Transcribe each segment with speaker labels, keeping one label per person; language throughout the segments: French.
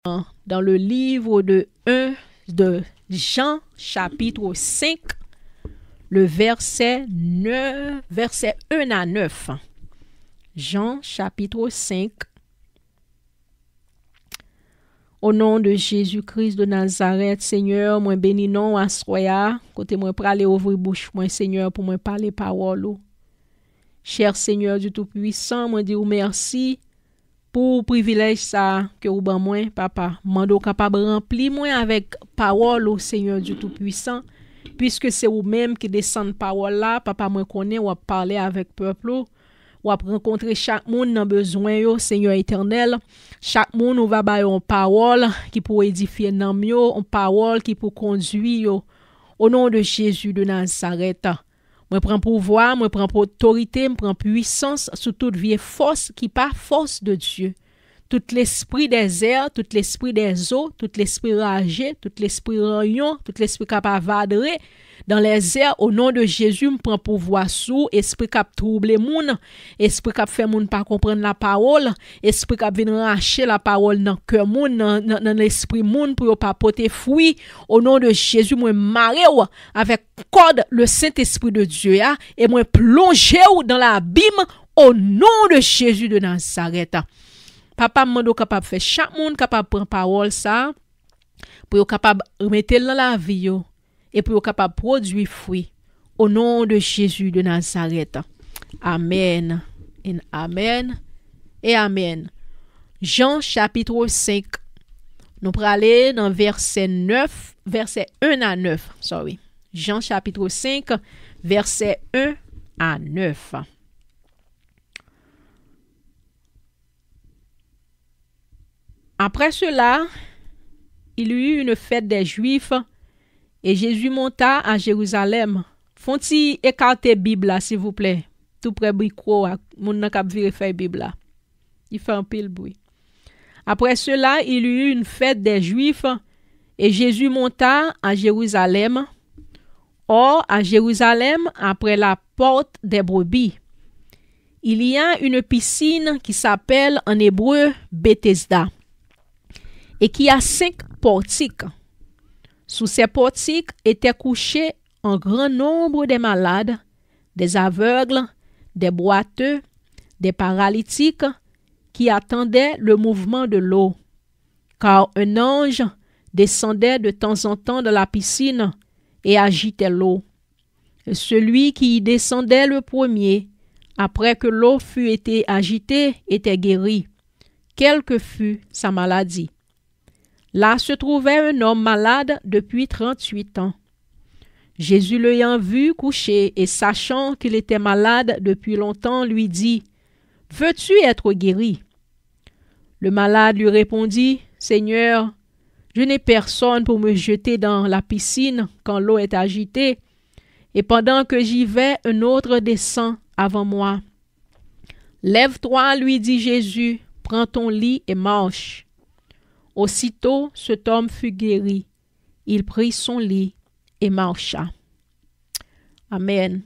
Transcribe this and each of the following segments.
Speaker 1: dans le livre de Jean, chapitre 5, le verset 1 à 9. Jean, chapitre 5. Au nom de Jésus-Christ de Nazareth, Seigneur, moi bénis non à soya, côté moi praler ouvrir bouche moi Seigneur pour moi parler parole. Cher Seigneur du Tout-Puissant, moi dis merci pour privilège ça que ou ban moi papa, mando capable remplir moi avec parole au Seigneur du Tout-Puissant, puisque c'est ou même qui descend parole là, papa moi connaît ou parler avec peuple ou rencontrer chaque monde dans besoin yo Seigneur éternel. Chaque monde nous va ba une parole qui pour édifier nan yo, une parole qui pour conduire yo. Au nom de Jésus de Nazareth. Moi prends pouvoir, moi prends autorité, moi prends puissance sur toute vieille force qui pas force de Dieu. Tout l'esprit des airs, tout l'esprit des eaux, tout l'esprit ragé, tout l'esprit rayon, tout l'esprit capable vadrer dans les airs, au nom de Jésus, me prend pouvoir sous, esprit cap trouble moun, esprit cap fait moun pas comprendre la parole, esprit cap vinn racher la parole dans cœur moun, dans l'esprit moun pour pas porter fruit. Au nom de Jésus, moi maré avec code le Saint-Esprit de Dieu et moi plonger dans l'abîme au nom de Jésus de Nazareth. Papa mando capable faire chaque monde capable prendre parole ça pour capable remettre dans la vie yo et pour capable produire fruit au nom de Jésus de Nazareth. Amen. Et amen et amen. Jean chapitre 5. Nous allons aller dans verset 1 à 9. Jean chapitre 5 verset 1 à 9. Après cela, il y eut une fête des Juifs et Jésus monta à Jérusalem. Font-ils écarter Bible là, s'il vous plaît? Tout près micro, mon n'a qu'à vérifier Bible là. Il fait un pile bruit. Après cela, il y eut une fête des Juifs et Jésus monta à Jérusalem. Or, à Jérusalem, après la porte des brebis, il y a une piscine qui s'appelle en hébreu Bethesda et qui a 5 portiques. Sous ces portiques étaient couchés un grand nombre de malades, des aveugles, des boiteux, des paralytiques qui attendaient le mouvement de l'eau. Car un ange descendait de temps en temps de la piscine et agitait l'eau. Et celui qui y descendait le premier, après que l'eau fut été agitée, était guéri, quelle que fût sa maladie. Là se trouvait un homme malade depuis 38 ans. Jésus l'ayant vu couché et sachant qu'il était malade depuis longtemps, lui dit, « Veux-tu être guéri? » Le malade lui répondit, « Seigneur, je n'ai personne pour me jeter dans la piscine quand l'eau est agitée, et pendant que j'y vais, un autre descend avant moi. » « Lève-toi, lui dit Jésus, prends ton lit et marche. » Aussitôt, cet homme fut guéri. Il prit son lit et marcha. Amen.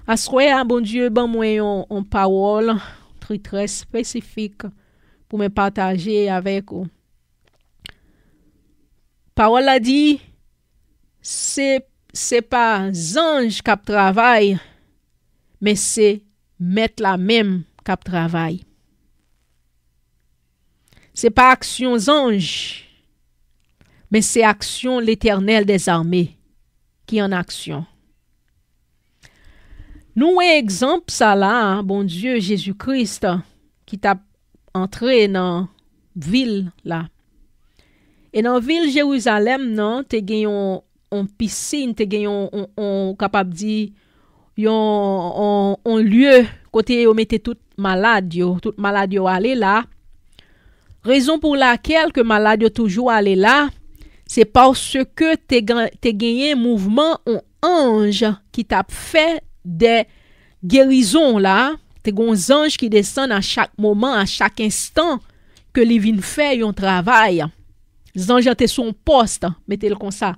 Speaker 1: Assoya, bon Dieu, bon moi en parole très spécifique pour me partager avec vous. Parole a dit, c'est pas ange qui travaille, mais c'est mettre la même qui travaille. C'est pas action ange, mais c'est action l'Éternel des armées qui est en action. Nous exemple ça là, bon Dieu Jésus-Christ qui t'a entré dans ville là. Et dans ville Jérusalem non, te gen on piscine, te gen on capable dit on lieu côté on mettait tout malade yo aller là. Raison pour laquelle que malade yo toujours aller là, c'est parce que t'es gagné un mouvement un ange qui t'a fait des guérisons là, t'es gon ange qui descend à chaque moment, à chaque instant que les vinn fait un travail. Ange t'es sur un poste, mettez-le comme ça.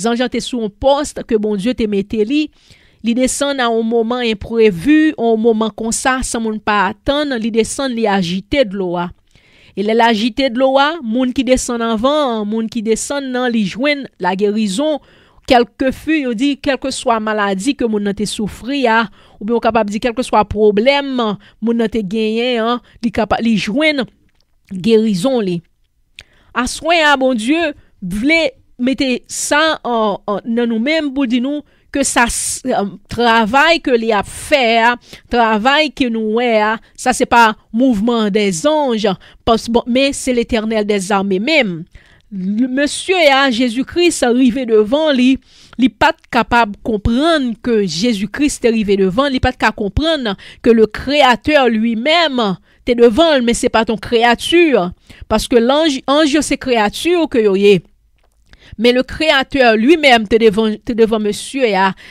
Speaker 1: Ange t'es sur un poste que bon Dieu te mette li descend à un moment imprévu, un moment comme ça, sans moun pas attendre, li descend li agiter de l'eau. Et elle agité de l'eau, moun qui descend avant, moun qui descend dans li joine la guérison, quel que fût, on dit, quelle que soit maladie que moun nan te souffri, ou bien on capable dire quel que soit problème, moun nan te gagné, li joine guérison li. À soin, bon Dieu, vle mettez ça en nous-mêmes pour dire nous que ça travail que li a fait, travail que nous ça c'est pas mouvement des anges, mais c'est l'Éternel des armées même. Le monsieur Jésus-Christ arrivé devant lui, il pas capable de comprendre que Jésus-Christ est arrivé devant, il pas capable de comprendre que le Créateur lui-même t'es devant, mais c'est pas ton créature, parce que l'ange c'est créature que yo yé. Mais le Créateur lui-même te devant monsieur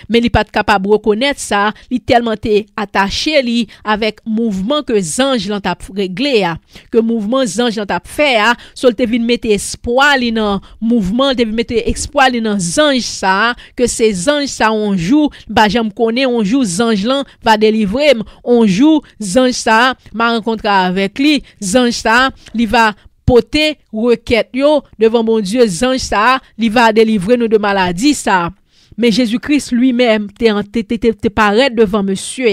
Speaker 1: mais il pas capable de reconnaître ça, il tellement t'es attaché li avec mouvement que ange l'ont t'a réglé que mouvement ange l'ont t'a fait sol te vinn mettre espoir li dans mouvement, te vinn mettre espoir li dans ange ça, que ces anges ça on joue bah j'aime connaît on joue ange là va délivrer on joue ange ça m'a rencontré avec lui ange ça il va porter requête yo devant mon Dieu ange ça il va délivrer nous de maladie ça. Mais Jésus-Christ lui-même te paraît devant monsieur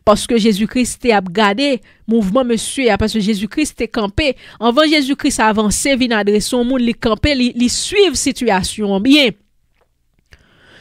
Speaker 1: parce que Jésus-Christ t'a regardé mouvement monsieur parce que Jésus-Christ t'est campé avant Jésus-Christ avancer vinn adresser son monde li camper li suivre situation bien.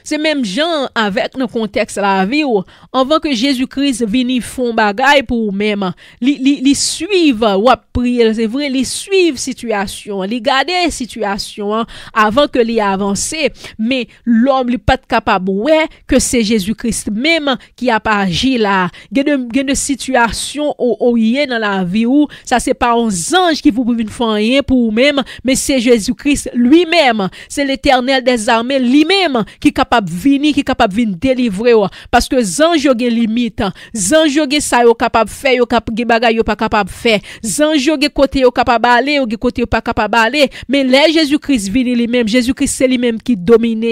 Speaker 1: C'est même gens avec le contexte la vie ou avant que Jésus-Christ vienne font bagaille pour même li suivre ou prier c'est vrai li suivre situation li garder situation avant que li avancer mais l'homme li pas capable ouais que c'est Jésus-Christ même qui a pas agi là gen de situation ou y dans la vie ou ça c'est pas un ange qui vous venir faire rien pour même mais c'est Jésus-Christ lui-même c'est l'Éternel des armées lui-même qui capable venir qui capable venir délivrer parce que zanj yo gen limite zanj yo gen ça yo capable faire yo capable gen bagay yo pas capable faire zanj yo gen côté yo capable aller yo gen côté yo pas capable aller mais là Jésus-Christ vini lui-même Jésus-Christ c'est lui-même qui domine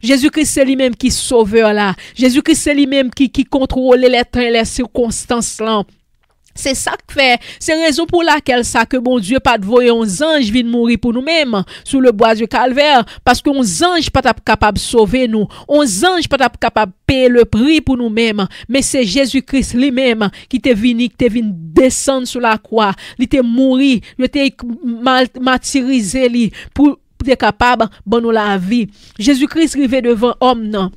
Speaker 1: Jésus-Christ c'est lui-même qui sauveur là Jésus-Christ c'est lui-même qui contrôle les temps et les circonstances là. C'est ça que fait, c'est raison pour laquelle ça que bon Dieu pas de voyer un ange vient mourir pour nous-mêmes sous le bois du calvaire parce qu'on ange pas capable sauver nous, on ange pas capable payer le prix pour nous-mêmes, mais c'est Jésus-Christ lui-même qui t'est venu descendre sur la croix, il t'est mourir, il t'est martyrisé lui pour être capable bon nous la vie. Jésus-Christ arrivé devant homme non.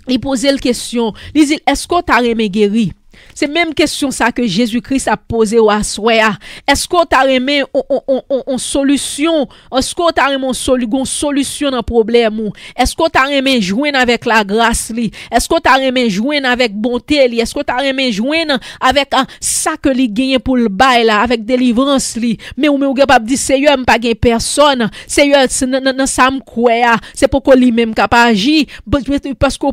Speaker 1: Il posait la question, il dit est-ce qu'on t'a aimé guéri? C'est même question ça que Jésus-Christ a posé au assoya. Est-ce qu'on t'a remis en solution? Est-ce qu'on t'a remis en solution dans problème ou? Est-ce qu'on t'a remis joindre avec la grâce li? Est-ce qu'on t'a remis joindre avec bonté li? Est-ce qu'on t'a remis joindre avec ça que li gagne pour le bail là avec délivrance li? Mais ou capable dire Seigneur m'pa gagne personne. Seigneur nan ça m'koué c'est pourquoi lui même capable agir parce que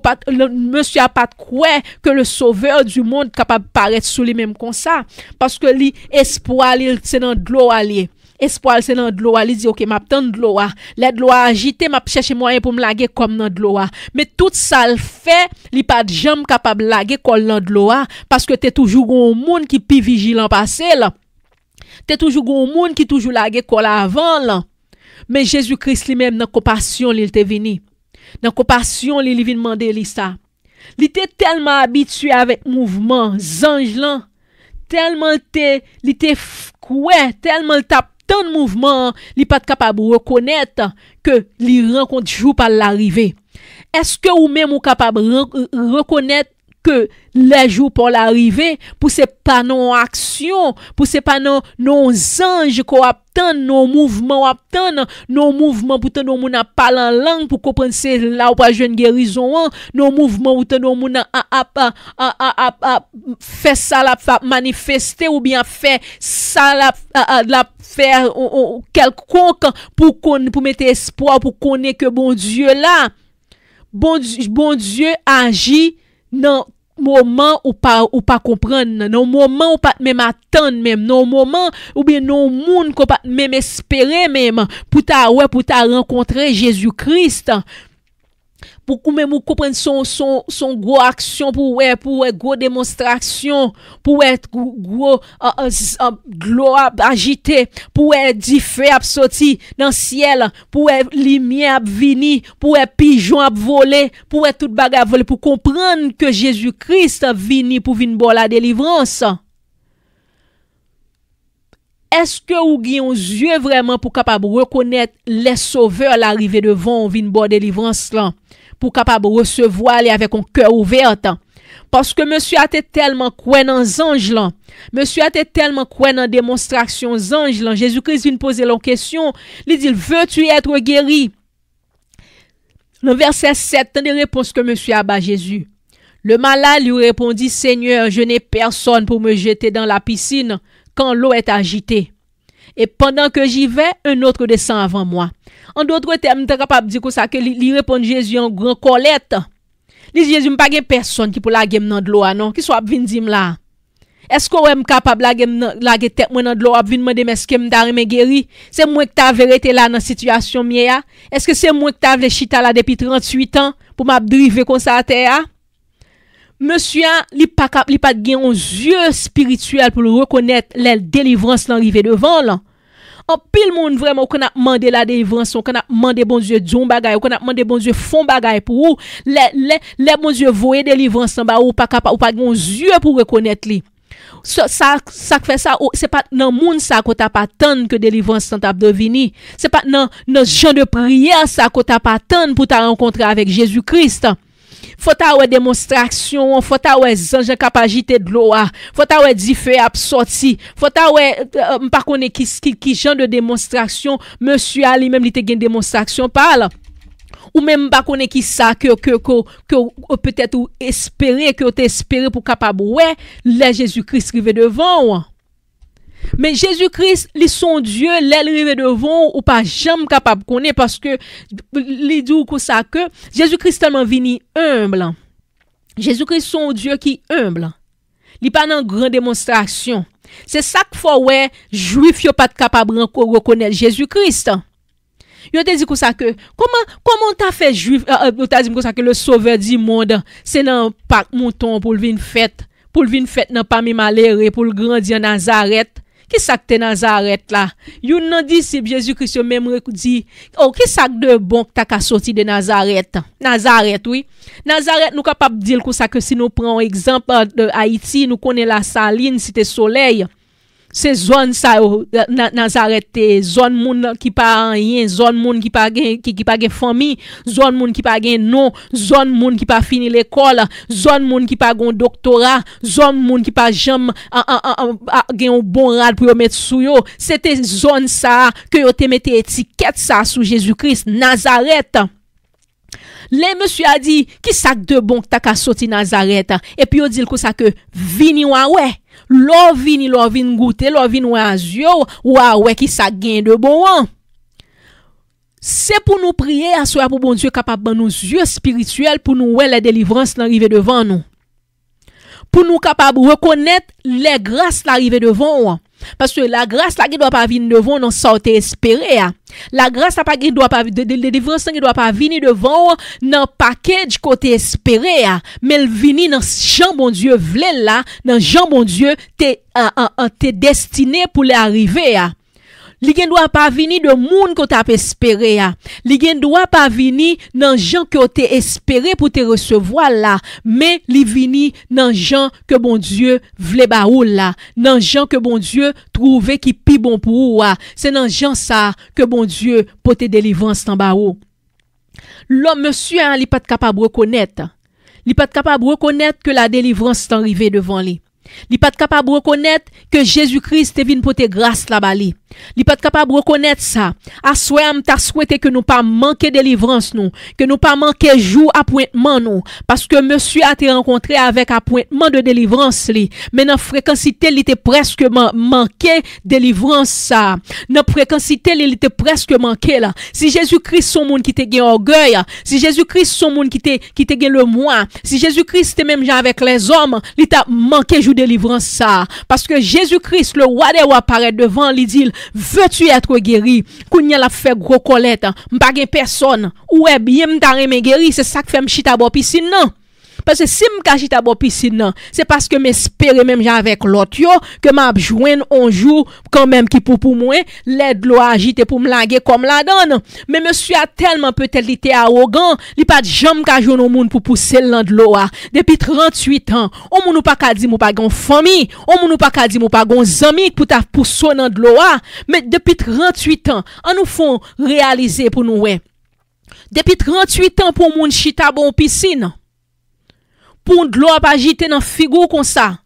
Speaker 1: monsieur a pas de quoi que le sauveur du monde capable paraître sous les mêmes comme ça parce que li espoir c'est dans de l'eau aller espoir c'est dans de l'eau aller dit OK m'a tend de l'eau l'aide l'eau agiter m'a chercher moyen pour me laguer comme dans de l'eau mais tout ça le fait li pas de jambe capable laguer comme dans de l'eau parce que t'es toujours un monde qui pi vigilant passé là t'es toujours un monde qui toujours laguer comme avant là mais Jésus-Christ lui-même dans compassion il était venu dans compassion il vient demander lui ça. Il était tellement habitué avec mouvement zange là tellement il était tellement tap tant de mouvement il pas capable de reconnaître que il rencontre jour par l'arrivée. Est-ce que ou même ou capable reconnaître que les jours pour l'arrivée pour c'est pas non action pour c'est pas non ange qu'on attend non mouvement attend non mouvement pour tant moun a parler en langue pour comprendre c'est là ou pas jeune guérison non mouvement ou tant moun a fait ça la manifester ou bien fait ça la faire quelconque pour mettre espoir pour connaître que bon Dieu là bon Dieu agit non moment ou pas comprendre non moment ou pas même attendre même non moment ou bien non monde qu'on pas même espérer même pour ta rencontrer Jésus-Christ pour même comprendre son gros action pour gros démonstration pour être gros gloire agité pour du feu a sorti dans ciel pour lumière venir pour pigeon a voler pour tout bagarre voler pour comprendre que Jésus-Christ vini pour venir bon la délivrance. Est-ce que vous avez un yeux vraiment pour capable reconnaître les sauveurs l'arrivée devant vin bon délivrance là pour capable recevoir les avec un cœur ouvert parce que monsieur a été tellement croit dans anges là monsieur a été tellement croit dans démonstration anges là Jésus-Christ vient poser la question il dit veux-tu être guéri le verset 7 tant de réponses que monsieur a bas Jésus. Le malade lui répondit Seigneur je n'ai personne pour me jeter dans la piscine quand l'eau est agitée. Et pendant que j'y vais, un autre descend avant moi. En d'autres termes, tu es capable de dire ça que lui répond Jésus en grand colette. Il dit Jésus, m'pas gen personne qui pour la game dans de l'eau non, qui soit vinn dim là. Est-ce qu'on est capable la game la tête moi dans de l'eau vinn demander mais est-ce que m'ta remè guéri? C'est moi qui t'a vérité là dans situation mia. Est-ce que c'est moi qui t'a vle chita là depuis 38 ans pour m'a driver comme ça à terre? Monsieur, li pas gen un yeux spirituel pour le reconnaître la délivrance l'arrivée devant là. En pile monde vraiment qu'on a demandé la délivrance, qu'on a demandé bon Dieu don bagay, qu'on a demandé bon Dieu fond bagay pour ou les bon Dieu voyer délivrance en bas ou pas capable ou pas gen yeux pour reconnaître li. Ça fait ça c'est pas dans monde ça qu'on t'a pas attendre que délivrance t'a devini. C'est pas dans genre de prière ça qu'on t'a pas attendre pour t'a rencontrer avec Jésus-Christ. Faut ta ouais démonstration, faut ta ouais ange capacité de l'eau, faut ta ouais di feu a sorti, faut ta ouais pas connait qui genre de démonstration monsieur Ali même il te gen démonstration parle ou même pas connait qui ça que peut-être ou espérer que tu espérer pour capable ouais le Jésus-Christ rive devant. Mais Jésus-Christ, li son Dieu, l'arrivé devant ou pas jamais capable connaître parce que li dit comme ça que Jésus-Christ tellement vini humble. Jésus-Christ son Dieu qui humble. Li pas dans grande démonstration. C'est ça que faut ouais juif yo pas capable reconnaître Jésus-Christ. Yo te dit comme ça que comment t'as fait juif t'as dit comme ça que le sauveur du monde c'est dans Pâques mouton pour venir fête dans parmi malheureux pour grandir en Nazareth. Qui ça que Nazareth là? Yon nan disciple Jésus-Christ même dit, oh qui ça de bon que t'as sorti de Nazareth? Nazareth oui. Nazareth nous capable dire comme ça que si nous prenons exemple de Haïti, nous connaît la Saline, Cité Soleil. C'est zone ça Nazareth zone moun qui pas rien, zone moun qui pas gen famille, zone moun qui pas gen nom, zone moun qui pas fini l'école, zone moun qui pas gon doctorat, zone moun qui pas jamais gen un bon rad pour mettre sou yo. C'était zone ça que yo te mette étiquette ça sous Jésus-Christ Nazareth. Les monsieur a dit qui ça de bon que t'as sorti Nazareth et puis yo dit comme ça que vini ouais l'or vini goûter l'or vini azio ouais qui ça gagne de bon c'est pour nous prier à soi pour bon Dieu capable de nous yeux spirituels pour nous ouais la délivrance l'arriver devant nous pour nous capable reconnaître les grâces l'arriver devant parce que la grâce là qui doit pas venir devant non sortir espérer la grâce là pas qui doit pas de délivrance qui doit pas venir devant non package côté espérer mais elle venir dans Jean bon Dieu vle là dans Jean bon Dieu t'es destiné pour l'arriver li gen doit pas venir de monde que t'a espéré li gen doit pas venir dans gens que t'es espéré pour te recevoir là mais li vini dans gens que bon Dieu vle ba ou là dans gens que bon Dieu trouver qui pi bon pour ou c'est dans gens ça que bon Dieu pour te délivrance en ba ou l'homme monsieur li pas capable reconnaître que la délivrance est arrivée devant lui. Li pas capable reconnaître que Jésus-Christ est venu pour te grâce là-bas li. Li pas capable reconnaître ça. A souhait t'a souhaité que nous pas manquer délivrance nous, que nous pas manquer jour appointement nous parce que monsieur a été rencontré avec appointement de délivrance li. Mais dans fréquencité il était presque manqué délivrance ça. Dans fréquencité il était presque manqué là. Si Jésus-Christ son monde qui te gagne orgueil, si Jésus-Christ son monde qui te gagne le moi, si Jésus-Christ était même avec les hommes, il t'a manqué jour délivrance ça. Parce que Jésus-Christ, le roi des rois, apparaît devant, il dit, veux-tu être guéri? Kounya la fait gros colette, m'pa gen personne. Ou est bien m'ta remè guéri, c'est ça que fait m'chita bo piscine non. Parce que si m'ka chita bo piscine, c'est parce que m'espérer même avec l'autre yo, que m'a joindre un jour quand même qui pour moi, l'aide l'eau agité pour me laguer comme la donne. Mais monsieur a tellement peut-être été arrogant, il pas de jambe ka joindre au monde pour pousser l'an de l'eau. Depuis 38 ans, on moun pas ka di mou pas gon famille, on moun pas ka di mou pas gon zami pour ta pousser l'an de l'eau. Mais depuis 38 ans, on nous font réaliser pour nous ouais. Depuis 38 ans pour moun chita bon piscine. Pour de l'eau pas agiter dans figure comme ça.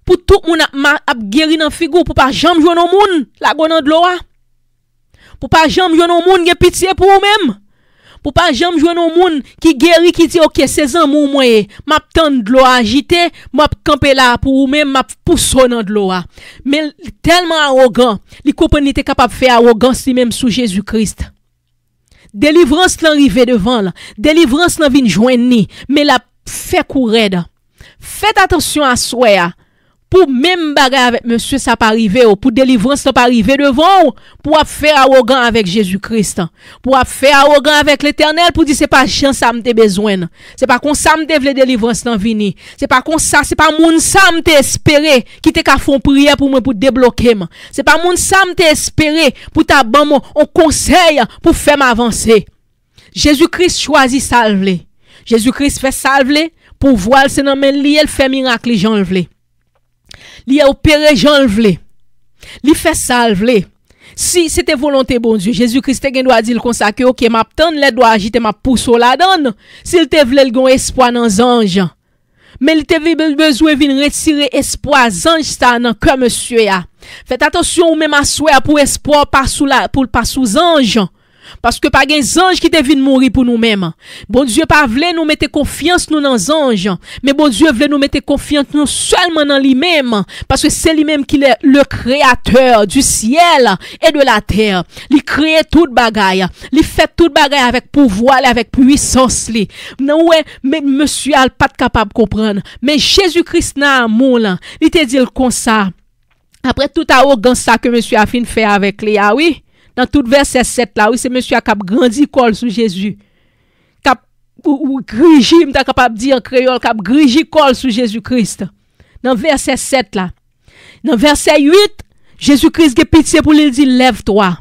Speaker 1: Pour tout moun a guéri dans figure pour pas jamais jouer dans moun la gon de l'eau. Pour pas jamais jouer dans moun qui pitié pour même. Pour pas jamais jouer dans moun qui guéri qui dit OK c'est amour moi m'a tande de l'eau agiter, m'a camper là pour même m'a pousser dans de l'eau. Mais tellement arrogant, li comprendre était capable faire arrogance si même sous Jésus-Christ. Délivrance l'arrivé devant là, délivrance nan vinn joindre ni, mais la fait courir. Faites attention à soi. Pour même bagarre avec monsieur, ça pas arriver. Pour délivrance, ça pas arriver devant. Pour faire arrogant avec Jésus-Christ. Pour faire arrogant avec l'Éternel. Pour dire c'est pas chance ça m'te besoin. C'est pas comme ça m'te vle délivrance dans vini. C'est pas comme ça. C'est pas moun ça m'te espéré qui te ka font prière pour moi pour débloquer. C'est pas moun ça m'te espéré pour ta ban mon conseil pour faire m'avancer. Jésus-Christ choisit salver. Jésus-Christ fait salver pour voir c'est dans men li elle fait miracle Jean le vle. Li a opéré Jean le vle. Li fait salver. Si c'était volonté bon Dieu, Jésus-Christ te gen doit dire comme ça que OK m'a tande les doit agiter m'a pousse la donne. S'il te vle gon espoir dans ange. Mais il te besoin vinn retirer espoir ange ça dans cœur monsieur ya. Faites attention ou même à souhait pour espoir pas sous la pour pas sous ange. Parce que pas gen ange qui te vinn mourir pour nous-mêmes. Bon Dieu pas vle nous mettre confiance nous dans ange, mais bon Dieu vle nous mettre confiance nous seulement dans lui-même parce que c'est lui-même qui est le créateur du ciel et de la terre. Il crée toute bagaille, il fait toute bagaille avec pouvoir et avec puissance li. Non ouais, mais monsieur a pas capable comprendre. Mais Jésus-Christ n'a amour là, il te dit comme ça. Après toute arrogance ça que monsieur a fin fait avec lui, ah oui. Dans tout verset 7 là, oui, c'est monsieur qui a grandi col sous Jésus. Cap ou grigi, m'ta capable dire en créole, cap grigi col sous Jésus-Christ. Dans verset 7 là. Dans verset 8, Jésus-Christ a pitié pour lui, dit lève-toi.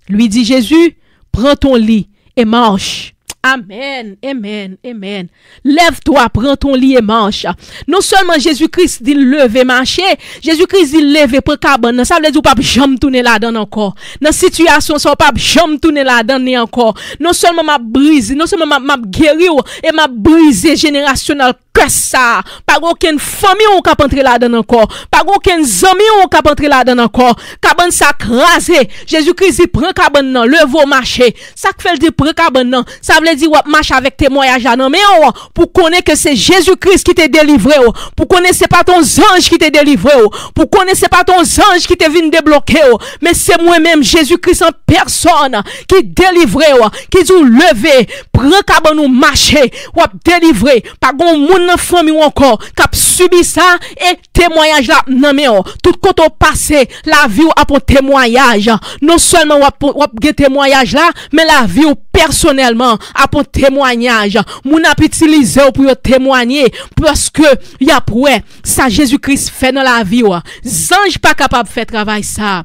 Speaker 1: Lui dit Jésus, prends ton lit et marche. Amen, amen, amen. Lève-toi, prends ton lit et marche. Non seulement Jésus-Christ dit lever, marcher, Jésus-Christ dit lever, prends cabane. Ça veut dire pas jamais tourner là-dedans encore. Dans situation, ça pas jamais tourner là-dedans encore. Non seulement m'a brisé, non seulement m'a guéri et m'a brisé générationnel que ça. Pas aucune famille ou cap entrer là-dedans encore. Pas aucun ami ou cap entrer là-dedans encore. Cabane ça crasé. Jésus-Christ dit prends cabane nan, lève marcher. Ça que fait dit prends cabane nan. Ça veut dire ou marche avec témoignage non mais pour connaître que c'est Jésus-Christ qui t'a délivré. Pour connaître c'est pas ton ange qui t'a délivré. Pour connaître c'est pas ton ange qui t'a venu débloquer. Mais c'est moi-même Jésus-Christ en personne qui délivré, qui dit lever, prends cabane ou marcher, ou délivrer. Pas gon moun nan famille ou encore cap subi ça et témoignage là non mais tout quand on passé la vie a pour témoignage non seulement ou témoignage là mais la vie personnellement à pour témoignage moun a utilisé pour témoigner parce que y a pour ça Jésus-Christ fait dans la vie ange pas capable faire travail ça.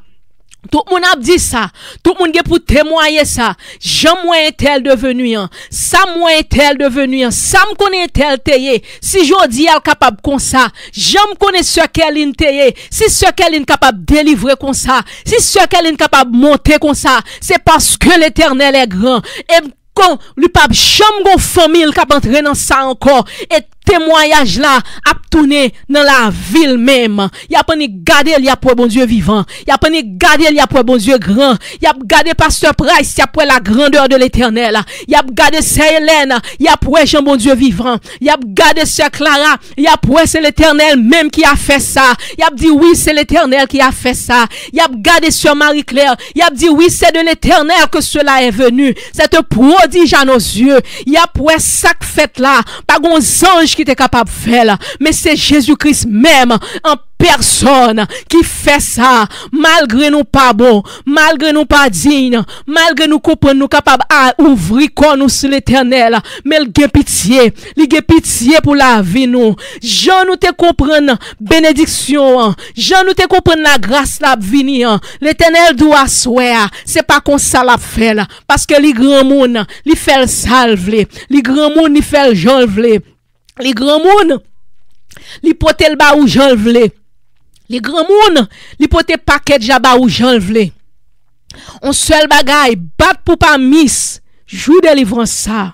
Speaker 1: Tout le monde a dit ça. Tout le monde est pour témoigner ça. Jean moi est-elle devenu ça moi est-elle devenu ça me connaît tel teye. Si jodi elle capable comme ça, Jean me connaît ce qu'elle est teye. Si ce qu'elle est capable délivrer comme ça, si ce qu'elle est capable monter comme ça, c'est parce que l'Éternel est grand. Et quand lui pas jamais gon famille qui entrer dans ça encore et témoignage là a tourné dans la ville même. Y a pas ni garder il y a pour bon Dieu vivant. Y a pas ni garder il y a pour bon Dieu grand. Y a garder pasteur Price, y a pour la grandeur de l'Éternel. Y a garder sœur Hélène, y a pour Jean bon Dieu vivant. Y a garder sœur Clara, y a pour c'est l'Éternel même qui a fait ça. Y a dit oui, c'est l'Éternel qui a fait ça. Y a garder sœur Marie-Claire, y a dit oui, c'est de l'Éternel que cela est venu. C'est un prodige à nos yeux. Y a pour ça fait là, pas gon ange ange qui était capable de faire là, mais c'est Jésus-Christ même en personne qui fait ça, malgré nous pas bon, malgré nous pas digne, malgré nous comprendre nous capable à ouvrir quoi nous sur l'Éternel, mais il a pitié pour la vie nous. Jean nous te comprendre bénédiction, Jean nous te comprendre la grâce la venir. L'Éternel doit souhaiter, c'est pas comme ça la fait là, parce que les grands monde, li fait le salve, les grands monde li fait le janve, les grands monde li pote le ba ou janve. Les grands moun, li pote paquet jaba ou janvle. On seul bagay, bat pour pas miss, jour délivrance ça.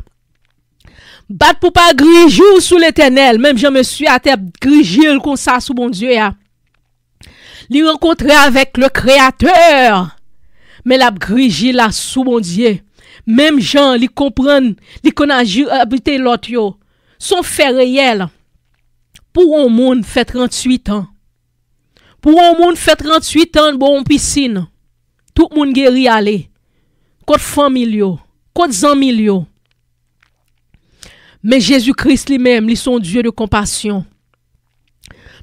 Speaker 1: Bat pour pas grijou sous l'Éternel, même je me suis à terre grigil comme ça sous bon Dieu ya. Li rencontrer avec le Créateur, mais la grigil là sous bon Dieu. Même gens, li comprennent, li connaissent habiter l'autre yo. Son fait réel. Pour un monde fait 38 ans. Pour un monde fait 38 ans, bon piscine. Tout le monde guéri aller. Côte famille, côte amis. Mais Jésus-Christ lui-même, lui son Dieu de compassion.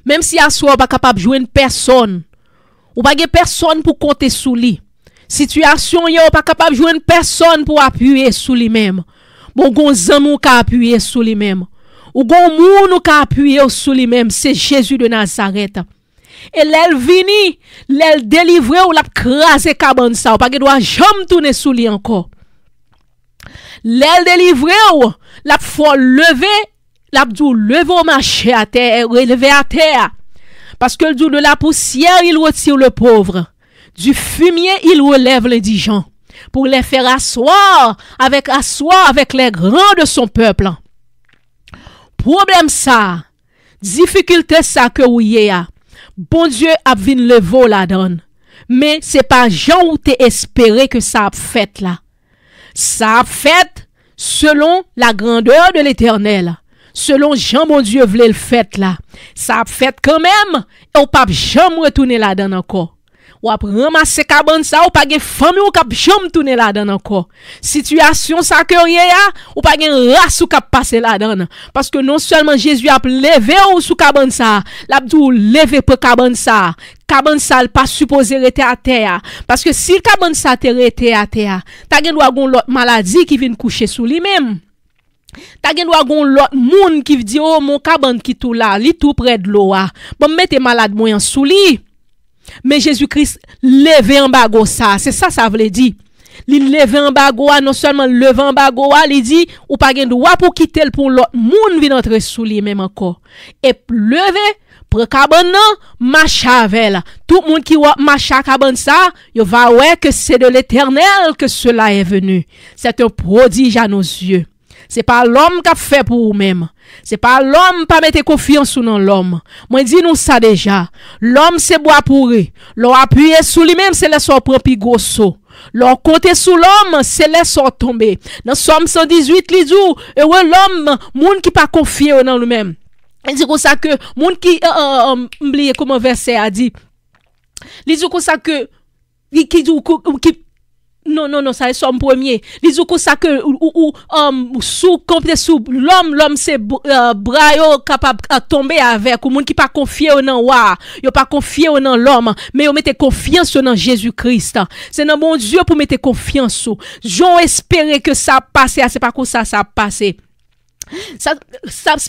Speaker 1: Même si à soi pas capable de jouer une personne, ou pas personne pour compter sous lui. Situation yo pas capable de jouer une personne pour appuyer sous lui-même. Bon gon zamou ka appuyer sous lui-même. Ou gon moun ka appuyer sous lui-même, c'est Jésus de Nazareth. Et l'elle vini, l'elle délivré ou l'a crasé cabane ça, ou pas que doit jamais tourner sous lui encore. L'elle délivré ou l'a faut lever, l'a dou lever au marché à terre, relever à terre. Parce que le jour de la poussière, il retire le pauvre. Du fumier, il relève l'indigent. Pour les faire asseoir avec les grands de son peuple. Problème ça, difficulté ça que vous y a. Bon Dieu a vin le vol la donne. Mais c'est pas Jean ou t'es espéré que ça a fait là. Ça a fait selon la grandeur de l'Éternel. Selon Jean, mon Dieu voulait le fait là. Ça a fait quand même. Et on pas jamais retourner la donne encore. Ou ap ramasser cabane ça ou pas gen famille ou k'ap jamais tourner la donne encore. Situation ça que rien ou pas gen race ou k'ap passer la donne parce que non seulement Jésus a levé ou sous cabane ça, l'a dou lever pour cabane ça pas supposé rester à terre parce que si cabane ça te rester à terre, ta gen doit gon l'autre maladie qui vient coucher sous lui même. Ta gen doit gon l'autre monde qui dit oh mon cabane qui tout là, li tout près de l'eau. Bon mettez malade moyen sous lui. Mais Jésus-Christ levé en bago ça, c'est ça veut dire. Il levé en bago non seulement levé en bago, il dit ou pas gen droit pour quitter le pour l'autre monde vient entrer sous lui même encore. Et levé pour cabane marche avec tout le monde qui marche à cabane ça, il va ouais que c'est de l'Éternel que cela est venu. C'est un prodige à nos yeux. C'est pas l'homme qui a fait pour vous-même. C'est pas l'homme qui mettre confiance dans l'homme. Moi dis nous ça déjà. L'homme c'est bois pourri. L'on appuyer sous lui-même c'est laisser prendre pi grosso. L'on compter sous l'homme c'est laisser tomber. Dans Somme 118 li dit heureux l'homme monde qui pas confier dans lui-même. Il dit comme ça que monde qui oublier comment verset a dit. Il dit comme ça que qui non, ça est Somme premier. Les dit ça que sous compter sous l'homme c'est bras yo capable tomber avec ou monde qui pas confier dans wa, yo pas confier dans l'homme, mais yo mette confiance dans Jésus-Christ. C'est dans bon Dieu pour mettre confiance sous. J'en espérer que ça passe, c'est pas comme ça passer. Ça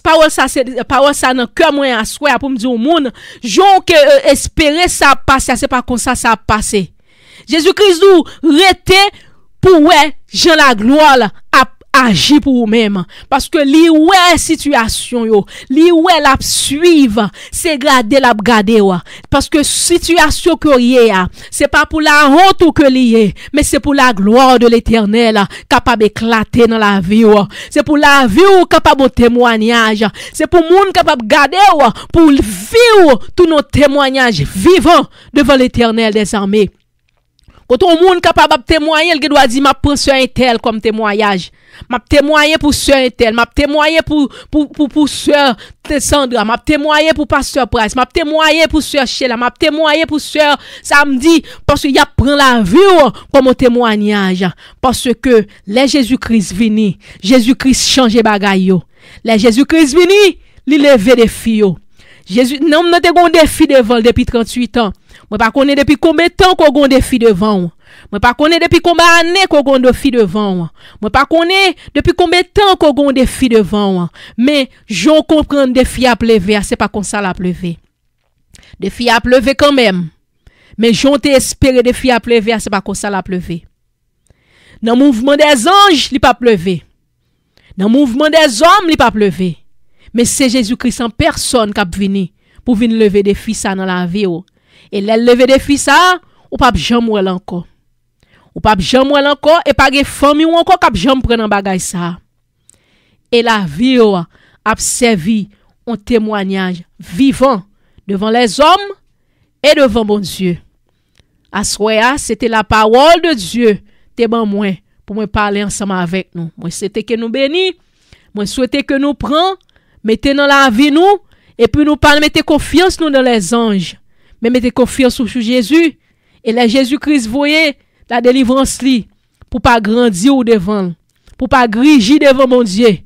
Speaker 1: parole ça c'est parole ça dans cœur moi à souhait pour me dire au monde, j'en que espérer ça passe, c'est pas comme ça passer. Jésus-Christ nous rete pour ouais Jean la gloire a agi pour vous-même parce que li ouais situation yo li ouais la suivre c'est garder la garder parce que situation que y a c'est pas pour la honte ou que lié mais c'est pour la gloire de l'Éternel capable éclater dans la vie c'est pour la vie ou capable de témoignage c'est pour monde capable garder pour vivre tous nos témoignages vivants devant l'Éternel des armées. Quand on monde capable de témoigner, il doit dire m'a prend sur un tel comme témoignage. M'a témoigner pour sur un tel, m'a témoigner pour sœur Sandra, m'a témoigner pour pasteur Price, m'a témoigner pour sœur Sheila, m'a témoigner pour sœur Samedi parce qu'il y a prend la vie comme témoignage parce que les Jésus-Christ vini, Jésus-Christ change bagay yo. Les Jésus-Christ vini, li levé défi yo. Jésus, non, nous avons un défi devant depuis 38 ans. Moi, pas connais depuis combien de temps qu'on a un défi devant. Moi, pas connais depuis combien d'années qu'on a un défi devant. Moi, pas connais depuis combien de temps qu'on a un défi devant. Mais, j'en comprends le défi à pleuver, c'est pas comme ça la pleuver. Défi à pleuver quand même. Mais, j'en t'ai espéré défi à pleuver, c'est pas comme ça la pleuver. Dans le mouvement des anges, il pas pleuver. Dans le mouvement des hommes, il pas pleuver. Mais c'est Jésus-Christ en personne qui a venu pour venir lever des fils dans la vie. Et les lever des fils, ou pas jamais encore. Ou pas jamais encore, et pas de famille ou encore qui jamais prendre en bagage ça. Et la vie a servi un témoignage vivant devant les hommes et devant mon Dieu. À soir, c'était la parole de Dieu, t'es bon moi, pour me parler ensemble avec nous. Moi, c'était que nous bénis, moi, souhaiter que nous prenions, mettez dans la vie nous, et puis nous parlons, mettez confiance nous dans les anges, mais mettez confiance sur Jésus, et là Jésus-Christ voyez la délivrance li, pour pas grandir ou devant, pour pas grigir devant mon Dieu,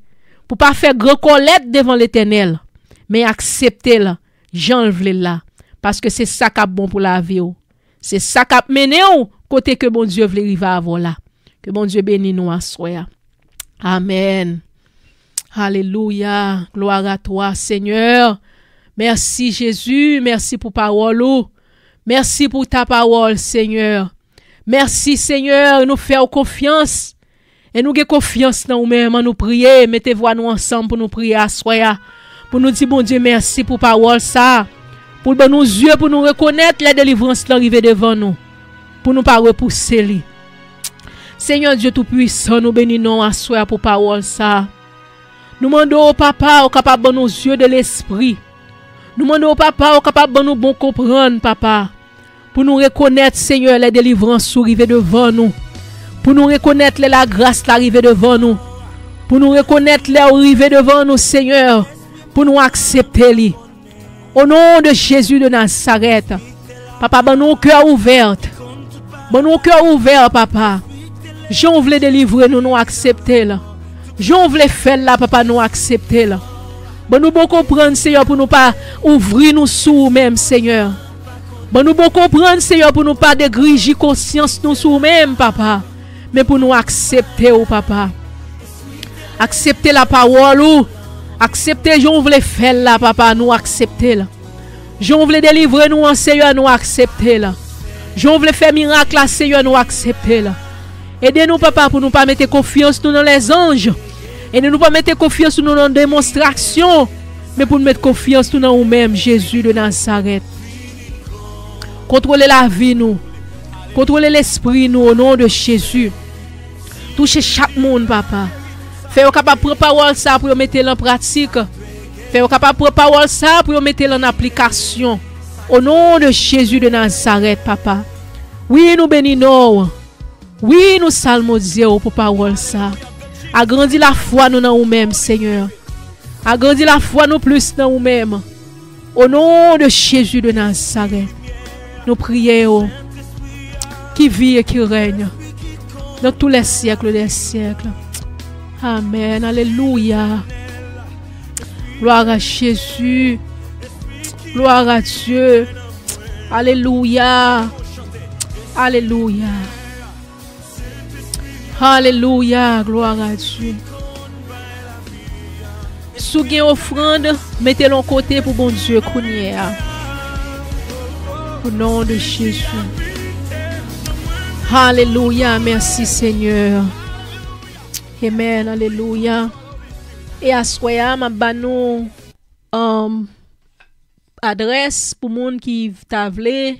Speaker 1: pour pas faire grand colette devant l'Éternel, mais accepter là, j'enlève là, parce que c'est ça qui est bon pour la vie. C'est ça qui a mené au côté que bon Dieu veut arriver à avoir là. Que bon Dieu bénisse nous à soi. Amen. Alléluia. Gloire à toi, Seigneur. Merci, Jésus. Merci pour parole. Merci pour ta parole, Seigneur. Merci, Seigneur. Nous faire confiance. Et nous avons confiance dans nous-mêmes. Nous prier. Mettez-vous nous ensemble pour nous prier à soi. Pour nous dire, bon Dieu, merci pour parole ça. Pour nos yeux, pour nous reconnaître la délivrance qui arrive devant nous. Pour nous pas repousser lui. Seigneur Dieu Tout-Puissant, nous bénissons à soi pour parole ça. Nous demandons au Papa, au capable de nos yeux de l'esprit. Nous demandons au Papa, au capable de nous bon comprendre, Papa. Pour nous reconnaître, Seigneur, la délivrance qui arrive devant nous. Pour nous reconnaître la grâce qui arrive devant nous. Pour nous reconnaître la arrive devant nous, Seigneur. Pour nous accepter lui. Au nom de Jésus de Nazareth, Papa, bon nous cœur ouvert. Bon nous cœur ouvert, Papa. J'en voulais délivrer, nous accepter là. J'en voulais faire là, Papa, nous accepter là. Bon nous bon comprendre, Seigneur, pour nous pas ouvrir nous sous même, Seigneur. Bon nous bon comprendre, Seigneur, pour nous pas dégrigir conscience nous sous même, Papa. Mais pour nous accepter, oh, Papa. Accepter la parole, ou. Accepter, j'en voulais faire là, Papa, nous accepter là. J'en voulais délivrer nous en Seigneur, nous accepter là. J'en voulais faire miracle là, Seigneur, nous accepter là. Aidez-nous, Papa, pour nous pas mettre confiance nous dans les anges. Aidez-nous pas mettre confiance nous dans la démonstration, mais pour nous mettre confiance nous dans nous-mêmes, Jésus de Nazareth. Contrôlez la vie nous. Contrôlez l'esprit nous au nom de Jésus. Touchez chaque monde, Papa. Faites capable de prendre parole ça pour mettre en pratique. Faites capable de prendre parole ça pour mettre en application. Au nom de Jésus de Nazareth, Papa. Oui, nous bénissons. Oui, nous salmodions pour parole ça. Agrandis la foi nous dans nous-mêmes, Seigneur. Agrandis la foi nous plus dans nous-mêmes. Au nom de Jésus de Nazareth. Nous prions qui vit et qui règne dans tous les siècles des siècles. Amen. Alléluia. Gloire à Jésus. Gloire à Dieu. Alléluia. Alléluia. Alléluia. Gloire à Dieu. Si vous avez une offrande, mettez-le en côté pour bon Dieu. Au nom de Jésus. Alléluia. Merci Seigneur. Amen, alléluia. Et à soya, ma banou adresse pour moun qui t'a vle